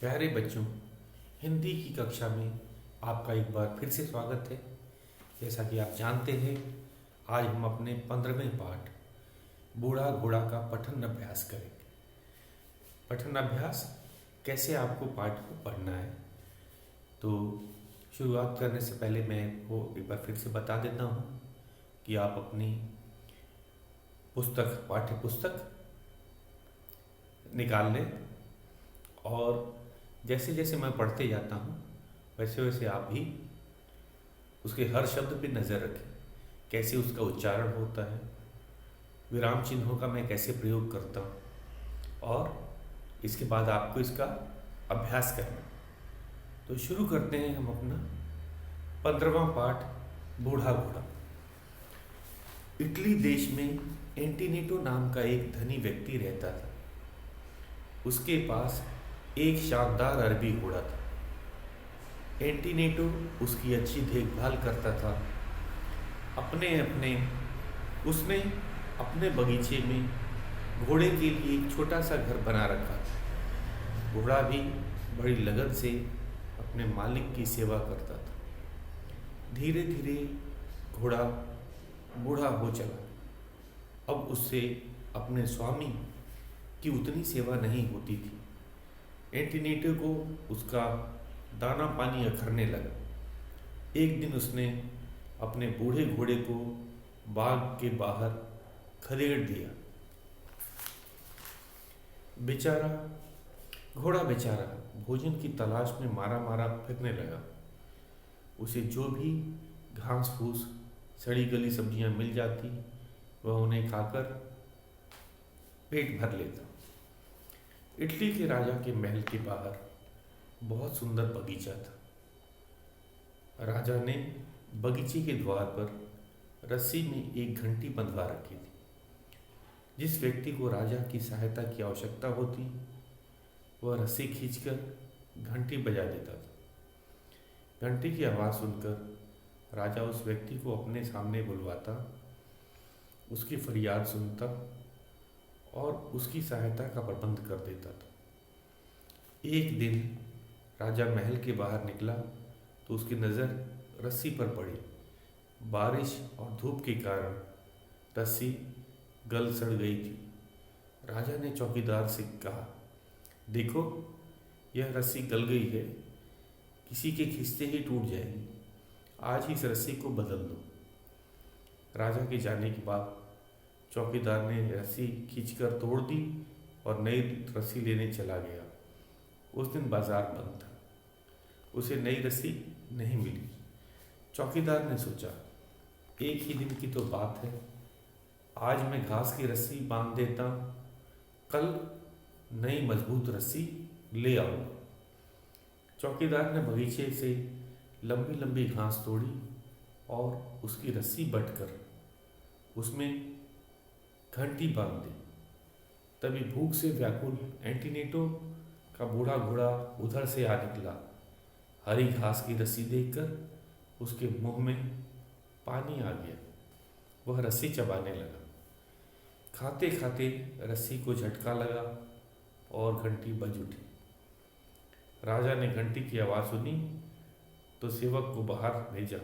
प्यारे बच्चों, हिंदी की कक्षा में आपका एक बार फिर से स्वागत है। जैसा कि आप जानते हैं, आज हम अपने 15वें पाठ बूढ़ा घोड़ा का पठन अभ्यास करेंगे। पठन अभ्यास कैसे आपको पाठ को पढ़ना है, तो शुरुआत करने से पहले मैं आपको एक बार फिर से बता देता हूँ कि आप अपनी पाठ्य पुस्तक निकाल लें और जैसे जैसे मैं पढ़ते जाता हूँ वैसे वैसे आप भी उसके हर शब्द पे नज़र रखें, कैसे उसका उच्चारण होता है, विराम चिन्हों का मैं कैसे प्रयोग करता हूँ, और इसके बाद आपको इसका अभ्यास करना। तो शुरू करते हैं हम अपना 15वां पाठ बूढ़ा घोड़ा। इटली देश में एंटीनेटो नाम का एक धनी व्यक्ति रहता था। उसके पास एक शानदार अरबी घोड़ा था। एंटीनेटो उसकी अच्छी देखभाल करता था। उसने अपने बगीचे में घोड़े के लिए एक छोटा सा घर बना रखा था। घोड़ा भी बड़ी लगन से अपने मालिक की सेवा करता था। धीरे धीरे घोड़ा बूढ़ा हो चला। अब उससे अपने स्वामी की उतनी सेवा नहीं होती थी। एंटीनेटो को उसका दाना पानी अखरने लगा। एक दिन उसने अपने बूढ़े घोड़े को बाग के बाहर खदेड़ दिया। घोड़ा बेचारा भोजन की तलाश में मारा मारा फिरने लगा। उसे जो भी घास फूस सड़ी गली सब्जियां मिल जाती वह उन्हें खाकर पेट भर लेता। इटली के राजा के महल के बाहर बहुत सुंदर बगीचा था। राजा ने बगीचे के द्वार पर रस्सी में एक घंटी बंधवा रखी थी। जिस व्यक्ति को राजा की सहायता की आवश्यकता होती वह रस्सी खींचकर घंटी बजा देता था। घंटी की आवाज़ सुनकर राजा उस व्यक्ति को अपने सामने बुलवाता, उसकी फरियाद सुनता और उसकी सहायता का प्रबंध कर देता था। एक दिन राजा महल के बाहर निकला तो उसकी नज़र रस्सी पर पड़ी। बारिश और धूप के कारण रस्सी गल सड़ गई थी। राजा ने चौकीदार से कहा, देखो, यह रस्सी गल गई है, किसी के खींचते ही टूट जाएगी। आज ही इस रस्सी को बदल दो। राजा के जाने के बाद चौकीदार ने रस्सी खींचकर तोड़ दी और नई रस्सी लेने चला गया। उस दिन बाजार बंद था। उसे नई रस्सी नहीं मिली। चौकीदार ने सोचा, एक ही दिन की तो बात है, आज मैं घास की रस्सी बांध देता हूँ, कल नई मजबूत रस्सी ले आऊँगा। चौकीदार ने बगीचे से लंबी लंबी घास तोड़ी और उसकी रस्सी बटकर उसमें घंटी बांध दी। तभी भूख से व्याकुल एंटीनेटो का बूढ़ा घोड़ा उधर से आ निकला। हरी घास की रस्सी देखकर उसके मुंह में पानी आ गया। वह रस्सी चबाने लगा। खाते खाते रस्सी को झटका लगा और घंटी बज उठी। राजा ने घंटी की आवाज़ सुनी तो सेवक को बाहर भेजा।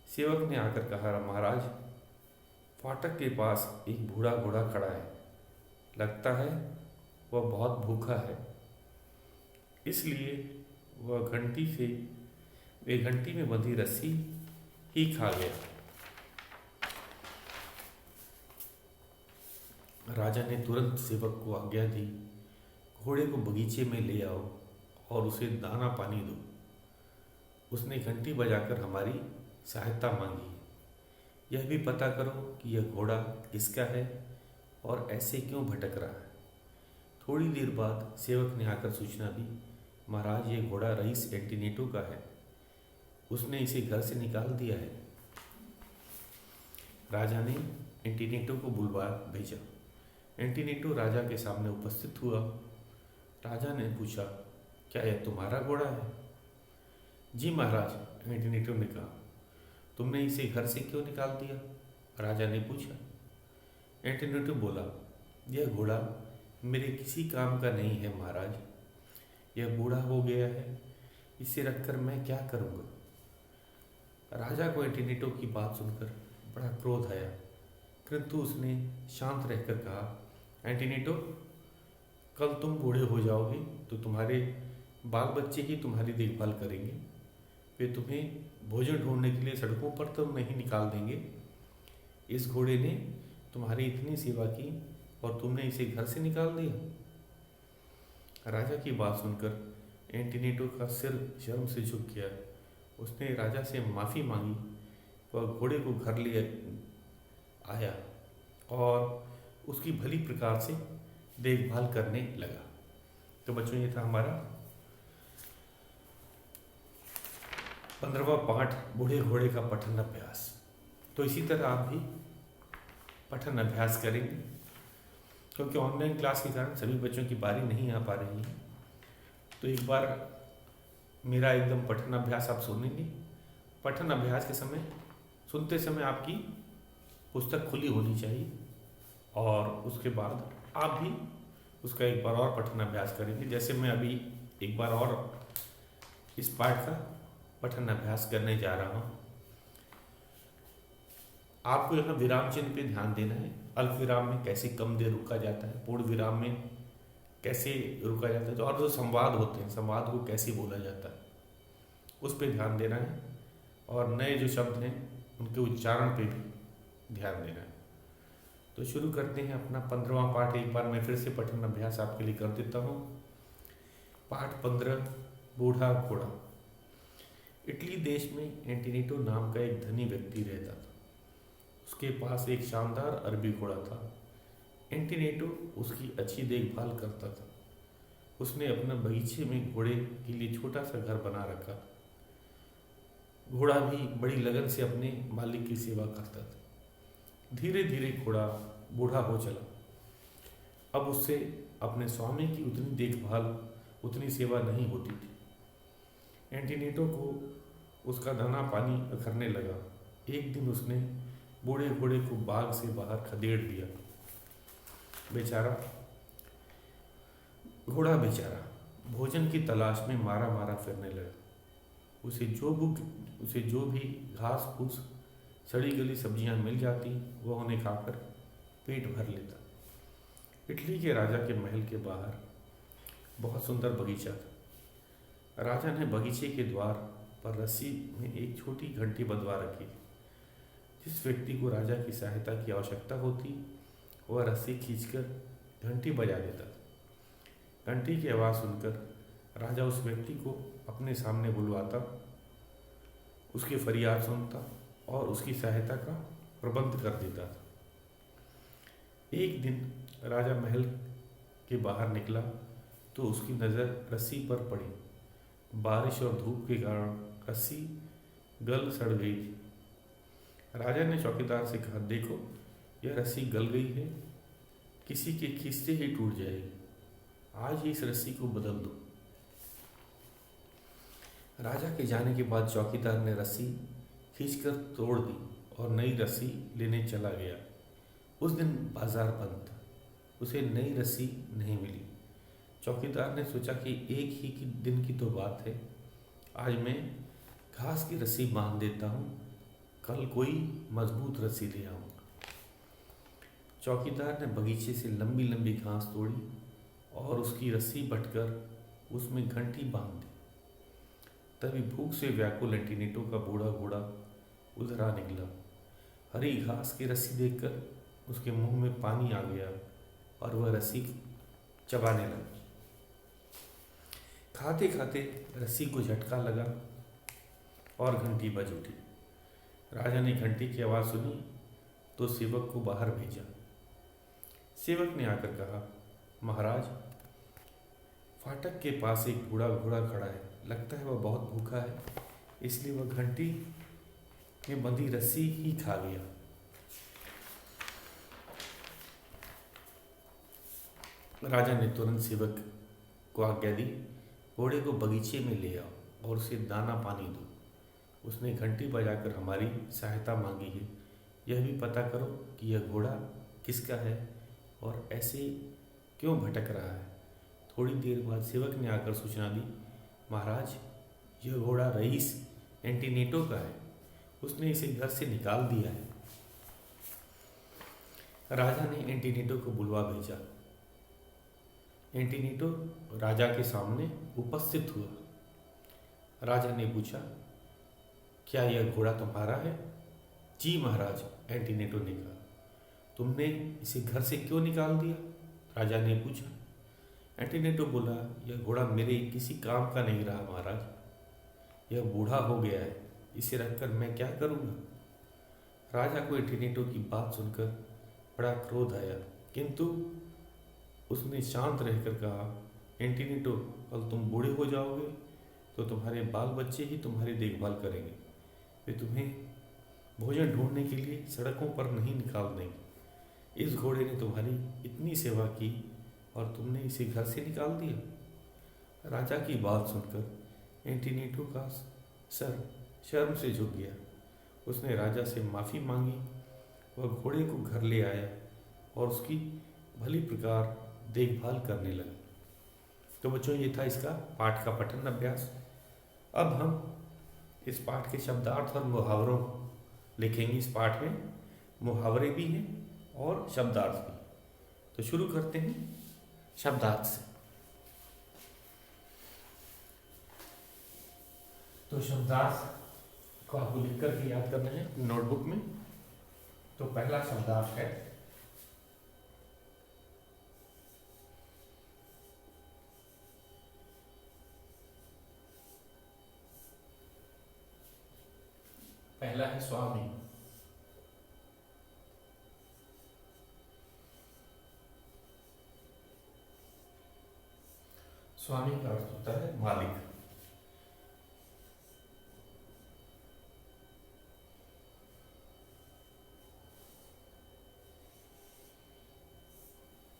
सेवक ने आकर कहा, महाराज, फाटक के पास एक बूढ़ा घोड़ा खड़ा है, लगता है वह बहुत भूखा है, इसलिए वह घंटी में बंधी रस्सी ही खा गया। राजा ने तुरंत सेवक को आज्ञा दी, घोड़े को बगीचे में ले आओ और उसे दाना पानी दो। उसने घंटी बजाकर हमारी सहायता मांगी है। यह भी पता करो कि यह घोड़ा किसका है और ऐसे क्यों भटक रहा है। थोड़ी देर बाद सेवक ने आकर सूचना दी, महाराज, ये घोड़ा रईस एंटीनेटो का है, उसने इसे घर से निकाल दिया है। राजा ने एंटीनेटो को बुलवा भेजा। एंटीनेटो राजा के सामने उपस्थित हुआ। राजा ने पूछा, क्या यह तुम्हारा घोड़ा है? जी महाराज, एंटीनेटो ने कहा। तुमने इसे घर से क्यों निकाल दिया? राजा ने पूछा। एंटीनेटो बोला, यह घोड़ा मेरे किसी काम का नहीं है महाराज, यह बूढ़ा हो गया है, इसे रखकर मैं क्या करूँगा। राजा को एंटीनेटो की बात सुनकर बड़ा क्रोध आया, किंतु उसने शांत रहकर कहा, एंटीनेटो, कल तुम बूढ़े हो जाओगे तो तुम्हारे बाल बच्चे ही तुम्हारी देखभाल करेंगे। वे तुम्हें भोजन ढूंढने के लिए सड़कों पर तो नहीं निकाल देंगे। इस घोड़े ने तुम्हारी इतनी सेवा की और तुमने इसे घर से निकाल दिया। राजा की बात सुनकर एंटीनेटो का सिर शर्म से झुक गया। उसने राजा से माफ़ी मांगी। वह घोड़े को घर ले आया और उसकी भली प्रकार से देखभाल करने लगा। तो बच्चों, ये था हमारा 15वां पाठ, बूढ़े घोड़े का पठन अभ्यास। तो इसी तरह आप भी पठन अभ्यास करेंगे, क्योंकि ऑनलाइन क्लास के कारण सभी बच्चों की बारी नहीं आ पा रही है। तो एक बार मेरा एकदम पठन अभ्यास आप सुनेंगे। पठन अभ्यास के समय, सुनते समय आपकी पुस्तक खुली होनी चाहिए, और उसके बाद आप भी उसका एक बार और पठन अभ्यास करेंगे। जैसे मैं अभी एक बार और इस पाठ का पठन अभ्यास करने जा रहा हूँ। आपको यहाँ विराम चिन्ह पे ध्यान देना है। अल्प विराम में कैसे कम देर रुका जाता है, पूर्ण विराम में कैसे रुका जाता है, और जो संवाद होते हैं, संवाद को कैसे बोला जाता है, उस पर ध्यान देना है। और नए जो शब्द हैं उनके उच्चारण पे भी ध्यान देना है। तो शुरू करते हैं अपना 15वां पाठ। एक बार मैं फिर से पठन अभ्यास आपके लिए कर देता हूँ। पाठ 15, बूढ़ा घोड़ा। इटली देश में एंटीनेटो नाम का एक धनी व्यक्ति रहता था। उसके पास एक शानदार अरबी घोड़ा था। एंटीनेटो उसकी अच्छी देखभाल करता था। उसने अपने बगीचे में घोड़े के लिए छोटा सा घर बना रखा। घोड़ा भी बड़ी लगन से अपने मालिक की सेवा करता था। धीरे धीरे घोड़ा बूढ़ा हो चला। अब उससे अपने स्वामी की उतनी देखभाल, उतनी सेवा नहीं होती थी। एंटीनेटो को उसका दाना पानी अखरने लगा। एक दिन उसने बूढ़े घोड़े को बाग से बाहर खदेड़ दिया। घोड़ा बेचारा भोजन की तलाश में मारा मारा फिरने लगा। उसे जो भी घास फूस, सड़ी गली सब्जियां मिल जाती, वह उन्हें खाकर पेट भर लेता। इटली के राजा के महल के बाहर बहुत सुंदर बगीचा था। राजा ने बगीचे के द्वार पर रस्सी में एक छोटी घंटी बंधवा रखी। जिस व्यक्ति को राजा की सहायता की आवश्यकता होती, वह रस्सी खींचकर घंटी बजा देता था। घंटी की आवाज़ सुनकर राजा उस व्यक्ति को अपने सामने बुलवाता, उसकी फरियाद सुनता और उसकी सहायता का प्रबंध कर देता था। एक दिन राजा महल के बाहर निकला तो उसकी नज़र रस्सी पर पड़ी। बारिश और धूप के कारण रस्सी गल सड़ गई थी। राजा ने चौकीदार से कहा, देखो, यह रस्सी गल गई है, किसी के खींचते ही टूट जाएगी। आज ही इस रस्सी को बदल दो। राजा के जाने के बाद चौकीदार ने रस्सी खींचकर तोड़ दी और नई रस्सी लेने चला गया। उस दिन बाजार बंद था, उसे नई रस्सी नहीं मिली। चौकीदार ने सोचा कि एक ही दिन की तो बात है, आज मैं घास की रस्सी बांध देता हूँ, कल कोई मजबूत रस्सी ले आऊँगा। चौकीदार ने बगीचे से लंबी लंबी घास तोड़ी और उसकी रस्सी बटकर उसमें घंटी बांध दी। तभी भूख से व्याकुल एंटीनेटो का बूढ़ा घोड़ा उधर आ निकला। हरी घास की रस्सी देखकर उसके मुंह में पानी आ गया और वह रस्सी चबाने लगा। खाते खाते रस्सी को झटका लगा और घंटी बज उठी। राजा ने घंटी की आवाज़ सुनी तो सेवक को बाहर भेजा। सेवक ने आकर कहा, महाराज, फाटक के पास एक बूढ़ा घोड़ा खड़ा है, लगता है वह बहुत भूखा है, इसलिए वह घंटी में बंधी रस्सी ही खा गया। राजा ने तुरंत सेवक को आज्ञा दी, घोड़े को बगीचे में ले आओ और उसे दाना पानी दो। उसने घंटी बजाकर हमारी सहायता मांगी है, यह भी पता करो कि यह घोड़ा किसका है और ऐसे क्यों भटक रहा है। थोड़ी देर बाद सेवक ने आकर सूचना दी, महाराज, यह घोड़ा रईस एंटीनेटो का है, उसने इसे घर से निकाल दिया है। राजा ने एंटीनेटो को बुलवा भेजा। एंटीनेटो राजा के सामने उपस्थित हुआ। राजा ने पूछा, क्या यह घोड़ा तुम्हारा है? जी महाराज, एंटीनेटो ने कहा। तुमने इसे घर से क्यों निकाल दिया? राजा ने पूछा। एंटीनेटो बोला, यह घोड़ा मेरे किसी काम का नहीं रहा महाराज, यह बूढ़ा हो गया है, इसे रखकर मैं क्या करूँगा? राजा को एंटीनेटो की बात सुनकर बड़ा क्रोध आया, किंतु उसने शांत रहकर कहा, एंटीनेटो, कल तुम बूढ़े हो जाओगे तो तुम्हारे बाल बच्चे ही तुम्हारी देखभाल करेंगे, वे तुम्हें भोजन ढूंढने के लिए सड़कों पर नहीं निकाल देंगे। इस घोड़े ने तुम्हारी इतनी सेवा की और तुमने इसे घर से निकाल दिया। राजा की बात सुनकर एंटीनेटो का सर शर्म से झुक गया। उसने राजा से माफ़ी मांगी। वह घोड़े को घर ले आया और उसकी भली प्रकार देखभाल करने लगा। तो बच्चों, ये था इसका पाठ का पठन अभ्यास। अब हम इस पाठ के शब्दार्थ और मुहावरों लिखेंगे। इस पाठ में मुहावरे भी हैं और शब्दार्थ भी। तो शुरू करते हैं शब्दार्थ से। तो शब्दार्थ को आपको लिख करके याद करना है नोटबुक में। तो पहला शब्दार्थ है स्वामी। स्वामी का अर्थ होता है मालिक।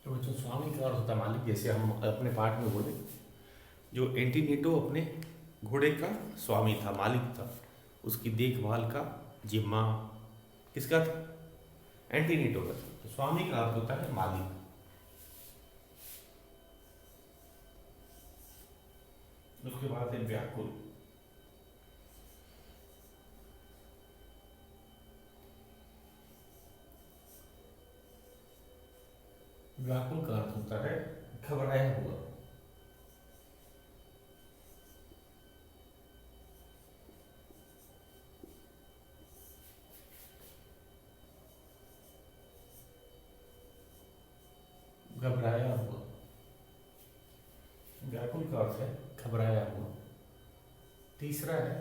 तो बच्चों, स्वामी का अर्थ होता है मालिक। जैसे हम अपने पाठ में बोले, जो एंटीनेटो अपने घोड़े का स्वामी था, मालिक था, उसकी देखभाल का जिम्मा किसका था? एंटीनेटो का था। तो स्वामी का अर्थ होता है मालिक। उसके बाद है व्याकुल। व्याकुल का अर्थ होता है घबराया हुआ। घबराया हुआ। व्याकुल का अर्थ है घबराया हुआ। तीसरा है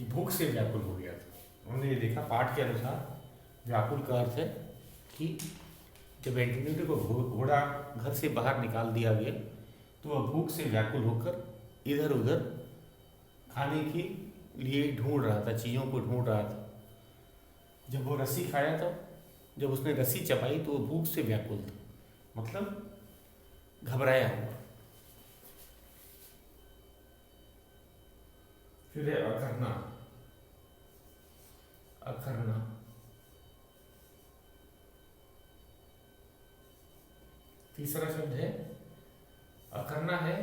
भूख से व्याकुल हो गया था। हमने ये देखा पाठ के अनुसार व्याकुल का अर्थ है कि जब एंटीनेटो को घोड़ा घर से बाहर निकाल दिया गया तो वह भूख से व्याकुल होकर इधर उधर खाने के लिए ढूंढ रहा था, चीज़ों को ढूंढ रहा था। जब वो रस्सी खाया था, जब उसने रस्सी चबाई तो वो भूख से व्याकुल था, मतलब घबराया हुआ। फिर है अखरना। अखरना तीसरा शब्द है। अखरना है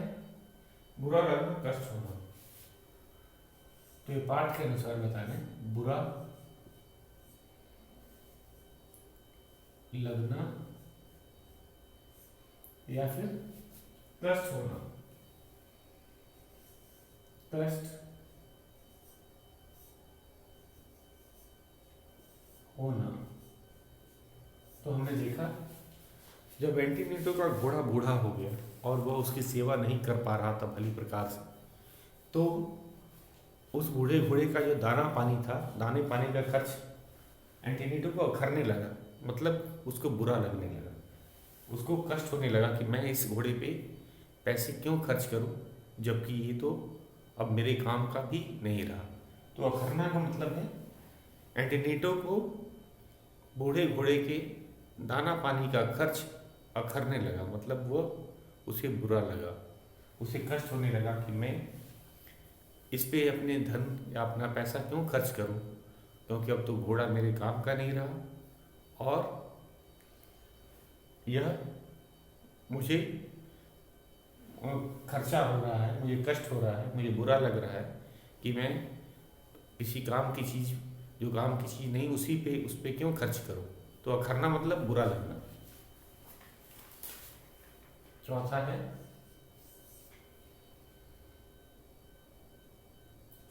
बुरा लगना, कष्ट होना। तो ये पाठ के अनुसार बताने, बुरा लगना या फिर कष्ट होना। कष्ट होना। तो हमने देखा जब एंटीनेटो का घोड़ा बूढ़ा हो गया और वह उसकी सेवा नहीं कर पा रहा था भली प्रकार से, तो उस बूढ़े घोड़े का जो दाना पानी था, दाने पानी का खर्च एंटीनेटो को अखरने लगा, मतलब उसको बुरा लगने लगा। उसको कष्ट होने लगा कि मैं इस घोड़े पे पैसे क्यों खर्च करूं, जबकि ये तो अब मेरे काम का भी नहीं रहा। तो अखरना का मतलब है एंटीनेटो को बूढ़े घोड़े के दाना पानी का खर्च अखरने लगा, मतलब वो उसे बुरा लगा, उसे कष्ट होने लगा कि मैं इस पे अपने धन या अपना पैसा क्यों खर्च करूं, क्योंकि अब तो घोड़ा मेरे काम का नहीं रहा और यह मुझे खर्चा हो रहा है, मुझे कष्ट हो रहा है, मुझे बुरा लग रहा है कि मैं किसी काम की चीज़, जो काम की चीज़ नहीं उसी पे, उस पे क्यों खर्च करूं। तो अखरना मतलब बुरा लगना। चौथा है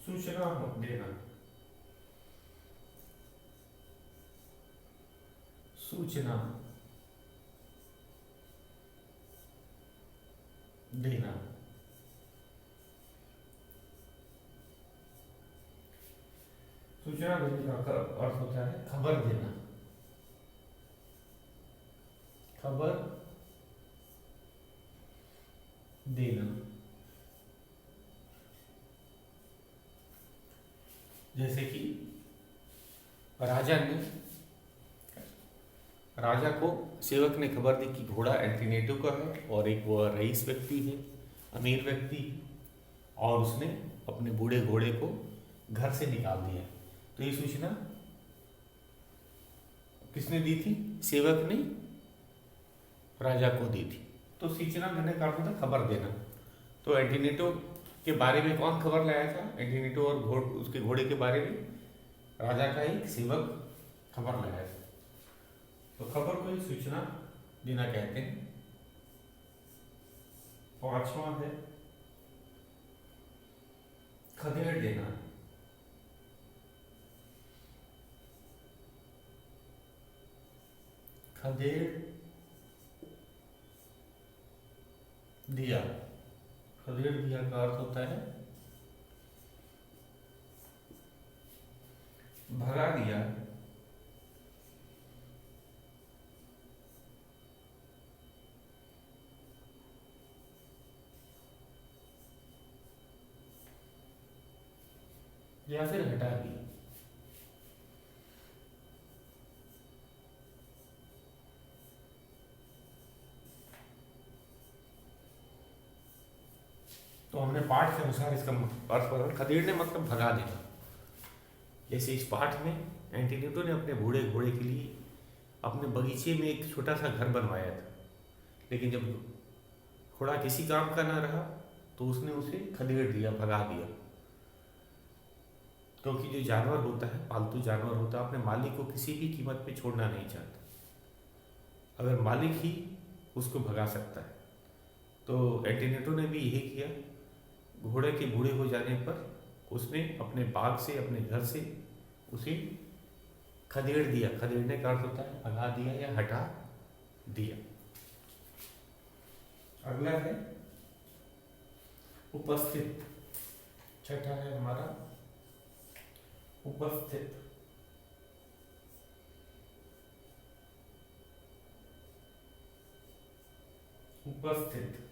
सूचना देना। सूचना देना। सूचना देने का अर्थ होता है खबर देना। खबर देना। जैसे कि राजा को सेवक ने खबर दी कि घोड़ा एंटीनेटो का है और एक वो रईस व्यक्ति है, अमीर व्यक्ति है, और उसने अपने बूढ़े घोड़े को घर से निकाल दिया। तो ये सूचना किसने दी थी? सेवक ने राजा को दी थी। तो सूचना देने का अर्थ होता है खबर देना। तो एंटीनेटो के बारे में कौन खबर लाया था? एंटीनेटो और उसके घोड़े के बारे में राजा का एक सेवक खबर लाया था। तो खबर को एक सूचना देना कहते हैं। पांचवा है खदेड़ देना। खदेड़ दिया। खदेड़ दिया का अर्थ होता है भगा दिया। या फिर हटा दिया। तो हमने पाठ के अनुसार इसका अर्थ पढ़ा। खदेड़ने मतलब भगा देना। जैसे इस पाठ में एंटीनेटो ने अपने बूढ़े घोड़े के लिए अपने बगीचे में एक छोटा सा घर बनवाया था, लेकिन जब घोड़ा किसी काम का ना रहा तो उसने उसे खदेड़ दिया, भगा दिया। क्योंकि जो जानवर होता है, पालतू जानवर होता है, अपने मालिक को किसी भी कीमत पे छोड़ना नहीं चाहता। अगर मालिक ही उसको भगा सकता है, तो एंटीनेटो ने भी यही किया। घोड़े के बूढ़े हो जाने पर उसने अपने बाग से, अपने घर से उसे खदेड़ दिया। खदेड़ने का अर्थ होता है भगा दिया या हटा दिया। अगला है उपस्थित। छठा है हमारा उपस्थित। उपस्थित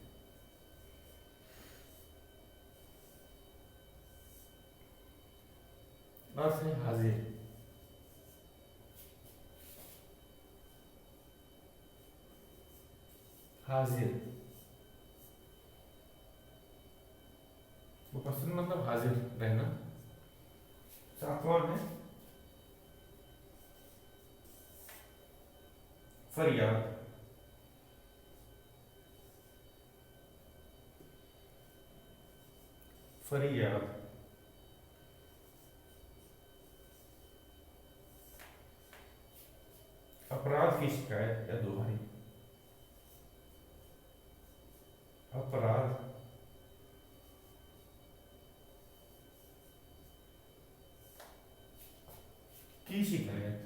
अर्थ है हाजिर। हाजिर उपस्थित मतलब हाजिर रहना। सातवां है फरियाद। फरियाद अपराध की शिकायत या दुहाई। अपराध की शिकायत।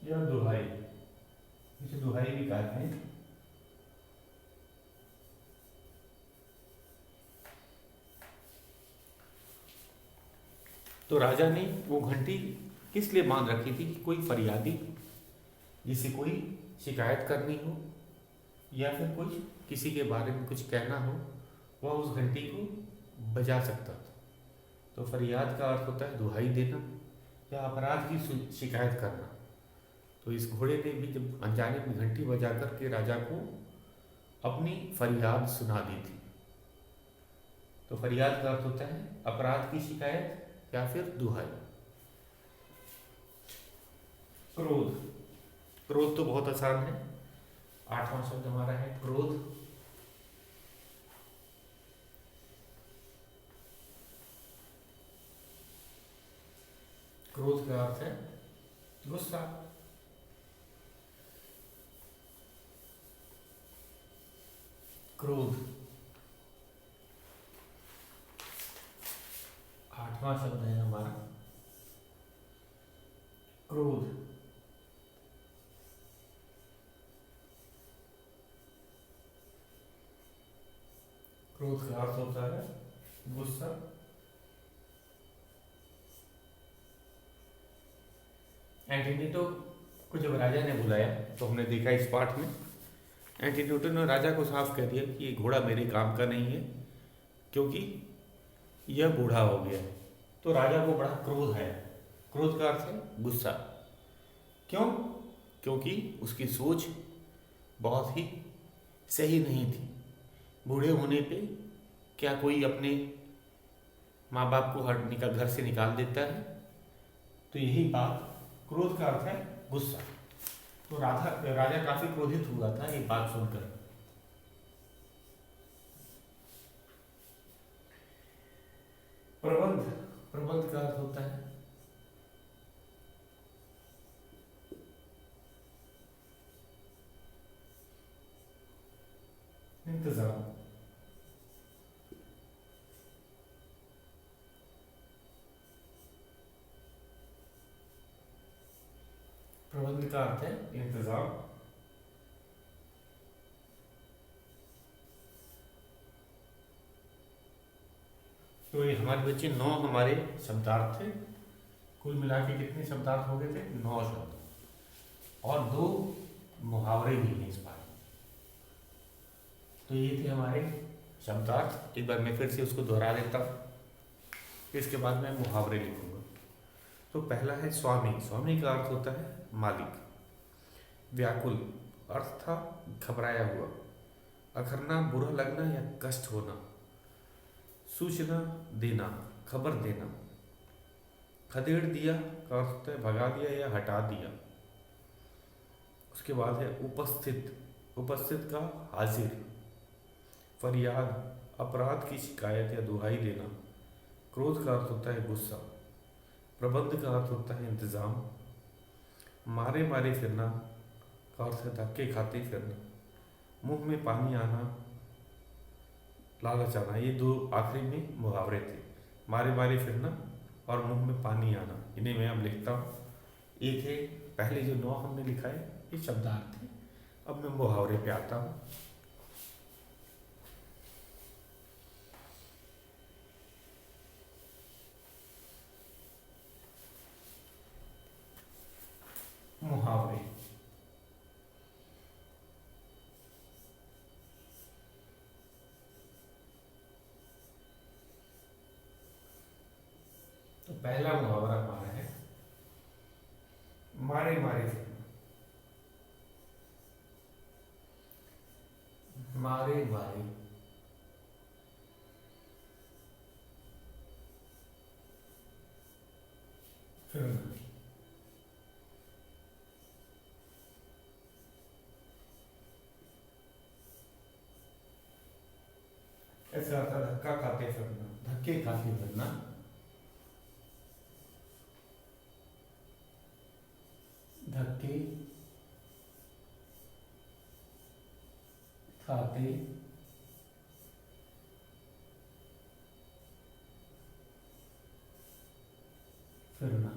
या दुहाई, इसे दुहाई भी कहते हैं। तो राजा ने वो घंटी किस लिए बांध रखी थी? कि कोई फरियादी जिसे कोई शिकायत करनी हो या फिर कुछ किसी के बारे में कुछ कहना हो, वह उस घंटी को बजा सकता था। तो फरियाद का अर्थ होता है दुहाई देना या अपराध की शिकायत करना। तो इस घोड़े ने भी जब अनजाने में घंटी बजा करके राजा को अपनी फरियाद सुना दी थी। तो फरियाद का अर्थ होता है अपराध की शिकायत या फिर दुहाई। क्रोध, क्रोध तो बहुत आसान है। 8वां शब्द हमारा है क्रोध। क्रोध का अर्थ है गुस्सा। क्रोध 8वां शब्द है हमारा क्रोध। क्रोध का अर्थ होता है गुस्सा। एंटीनिटो को जब राजा ने बुलाया तो हमने देखा इस पाठ में एंटीनिटो ने राजा को साफ कह दिया कि ये घोड़ा मेरे काम का नहीं है क्योंकि यह बूढ़ा हो गया है। तो राजा को बड़ा क्रोध है। क्रोध का अर्थ है गुस्सा। क्यों? क्योंकि उसकी सोच बहुत ही सही नहीं थी। बूढ़े होने पे क्या कोई अपने माँ बाप को हटने का घर से निकाल देता है? तो यही बात, क्रोध का अर्थ है गुस्सा। तो राजा काफी क्रोधित हुआ था ये बात सुनकर। प्रबंध, प्रबंध का अर्थ होता है इंतजाम। प्रबंध का अर्थ है इंतजाम। तो ये हमारे बच्चे 9 हमारे शब्दार्थ थे। कुल मिला के कितने शब्दार्थ हो गए थे? 9 शब्द और 2 मुहावरे भी हैं इस बार। तो ये थे हमारे शब्दार्थ। एक बार मैं फिर से उसको दोहरा देता हूँ, इसके बाद मैं मुहावरे लिखूंगा। तो पहला है स्वामी। स्वामी का अर्थ होता है मालिक। व्याकुल, अर्थ था घबराया हुआ। अखरना, बुरा लगना या कष्ट होना। सूचना देना, खबर देना। खदेड़ दिया का अर्थ होता है भगा दिया या हटा दिया। उसके बाद है उपस्थित। उपस्थित का हाजिर। फरियाद, अपराध की शिकायत या दुहाई देना। क्रोध का अर्थ होता है गुस्सा। प्रबंध का अर्थ होता है इंतजाम। मारे मारे फिरना का अर्थ है धक्के खाते फिरना। मुंह में पानी आना, लालच आना। ये 2 आखिरी में मुहावरे थे, मारे मारे फिरना और मुंह में पानी आना। इन्हें मैं अब लिखता हूँ। एक है पहले जो 9 हमने लिखा है ये शब्दार्थ थे। अब मैं मुहावरे पे आता हूँ। मुहावरे, तो पहला मुहावरा हमारा है मारे मारे फिरना। मारे मारे फिरना। ऐसा आता है धक्का खाते फिरना, धक्के खाते फिरना। धक्के खाते फिरना।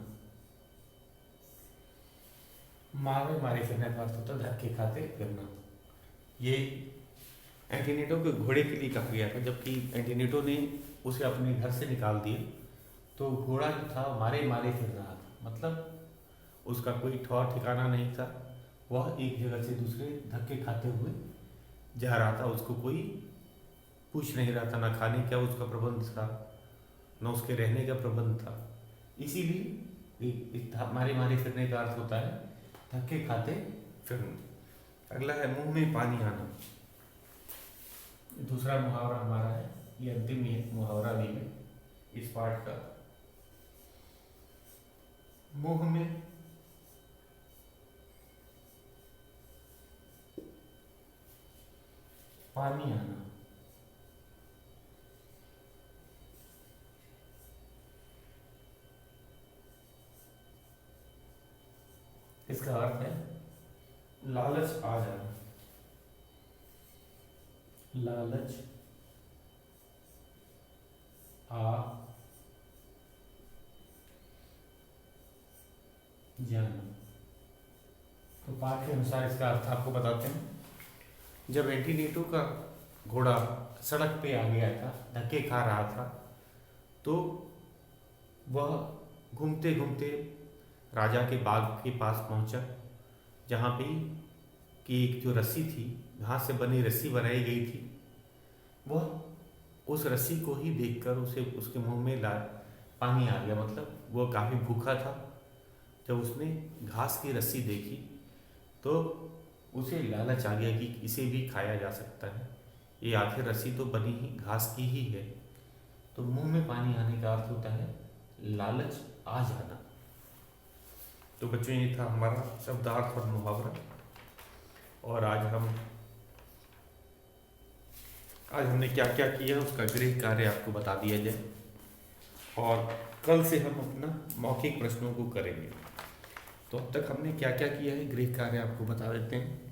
मारे मारे फिरने का अर्थ होता है धक्के खाते फिरना। ये एंटीनिटो के घोड़े के लिए कहा गया था, जबकि एंटीनिटो ने उसे अपने घर से निकाल दिया। तो घोड़ा जो था मारे मारे फिर रहा था, मतलब उसका कोई ठौर ठिकाना नहीं था। वह एक जगह से दूसरे धक्के खाते हुए जा रहा था। उसको कोई पूछ नहीं रहा था, ना खाने का उसका प्रबंध था, न उसके रहने का प्रबंध था। इसीलिए मारे मारे फिरने का अर्थ होता है धक्के खाते फिरना। अगला है मुंह में पानी आना। दूसरा मुहावरा हमारा है, ये अंतिम ही मुहावरा भी है इस पाठ का। मुंह में पानी आना। इसका अर्थ है लालच आ जाना। लालच आ जाना। तो पाठ के अनुसार इसका अर्थ आपको बताते हैं। जब एंटीनेटो का घोड़ा सड़क पे आ गया था, धक्के खा रहा था, तो वह घूमते घूमते राजा के बाग के पास पहुंचा, जहाँ पे कि एक जो रस्सी थी, घास से बनी रस्सी बनाई गई थी, वह उस रस्सी को ही देखकर उसे उसके मुंह में पानी आ गया। मतलब वो काफ़ी भूखा था। जब उसने घास की रस्सी देखी तो उसे लालच आ गया कि इसे भी खाया जा सकता है, ये आखिर रस्सी तो बनी ही घास की ही है। तो मुंह में पानी आने का अर्थ होता है लालच आ जाना। तो बच्चों, ये था हमारा शब्दार्थ और मुहावरा। और आज हमने क्या क्या किया उसका गृह कार्य आपको बता दिया जाए, और कल से हम अपना मौखिक प्रश्नों को करेंगे। तो अब तक हमने क्या क्या किया है गृह कार्य आपको बता देते हैं।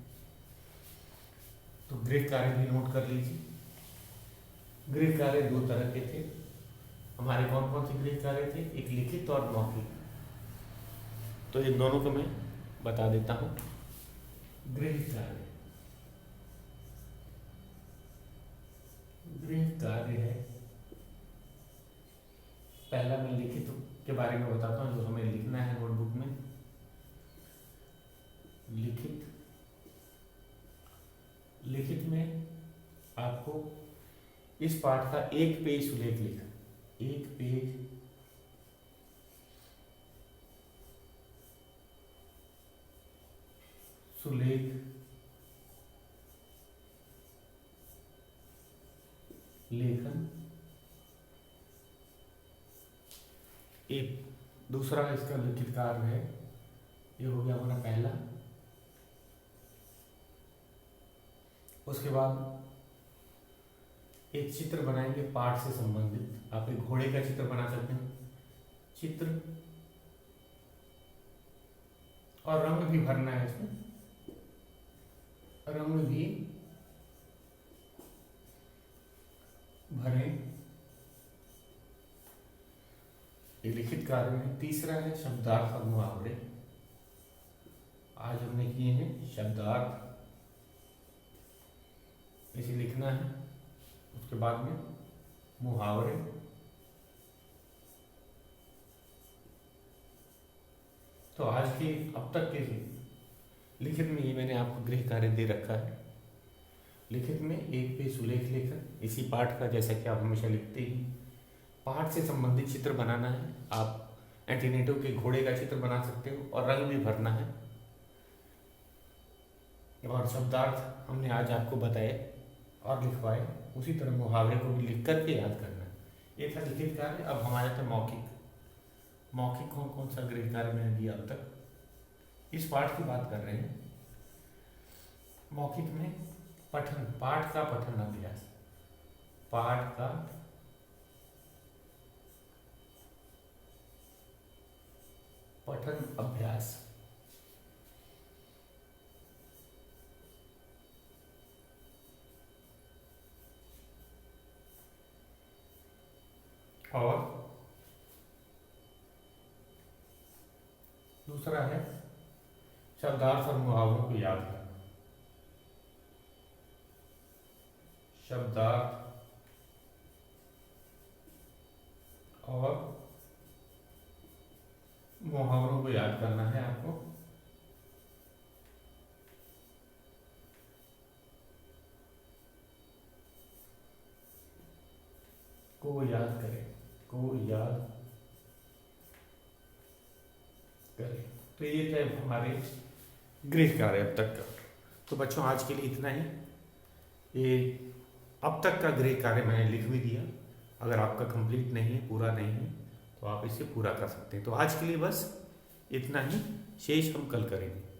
तो गृह कार्य भी नोट कर लीजिए। गृह कार्य दो तरह के थे हमारे। कौन कौन से गृह कार्य थे? एक लिखित और मौखिक। तो इन दोनों को मैं बता देता हूँ। गृह कार्य है, पहला मैं लिखित के बारे में बताता हूँ, जो हमें लिखना है नोटबुक में। लिखित में आपको इस पाठ का एक पेज सुलेख लिखा, एक पेज सुलेख लेखन। एक दूसरा इसका लिखित कार्य है, ये हो गया हमारा पहला। उसके बाद एक चित्र बनाएंगे पाठ से संबंधित। आप एक घोड़े का चित्र बना सकते हैं, चित्र, और रंग भी भरना है इसमें, रंग भी भरें। ये लिखित कार्य में। तीसरा है शब्दार्थ और मुहावरे। आज हमने किए हैं शब्दार्थ, इसे लिखना है। उसके बाद में मुहावरे, तो आज के अब तक के लिखित में ये मैंने आपको गृह कार्य दे रखा है। लिखित में एक पेज सुलेख लेखन, इसी पाठ का, जैसा कि आप हमेशा लिखते ही। पाठ से संबंधित चित्र बनाना है। आप एंटीनेटो के घोड़े का चित्र बना सकते हो, और रंग भी भरना है। और शब्दार्थ हमने आज आपको बताए और लिखवाए। उसी तरह मुहावरे को भी लिख करके याद करना है। ये था लिखित कार्य। अब हमारे था मौखिक। मौखिक कौन कौन सा गृह कार्य मैंने दिया अब तक? इस पाठ की बात कर रहे हैं। मौखिक में पठन, पाठ का पठन अभ्यास, पाठ का पठन अभ्यास। और दूसरा है शब्दार्थ और मुहावरों को याद करना। शब्दार्थ और मुहावरों को याद करना है आपको। को याद करें, को याद करें। तो ये थे हमारे गृह कार्य अब तक का। तो बच्चों, आज के लिए इतना ही। ये अब तक का गृह कार्य मैंने लिख भी दिया। अगर आपका कंप्लीट नहीं है, पूरा नहीं है, तो आप इसे पूरा कर सकते हैं। तो आज के लिए बस इतना ही, शेष हम कल करेंगे।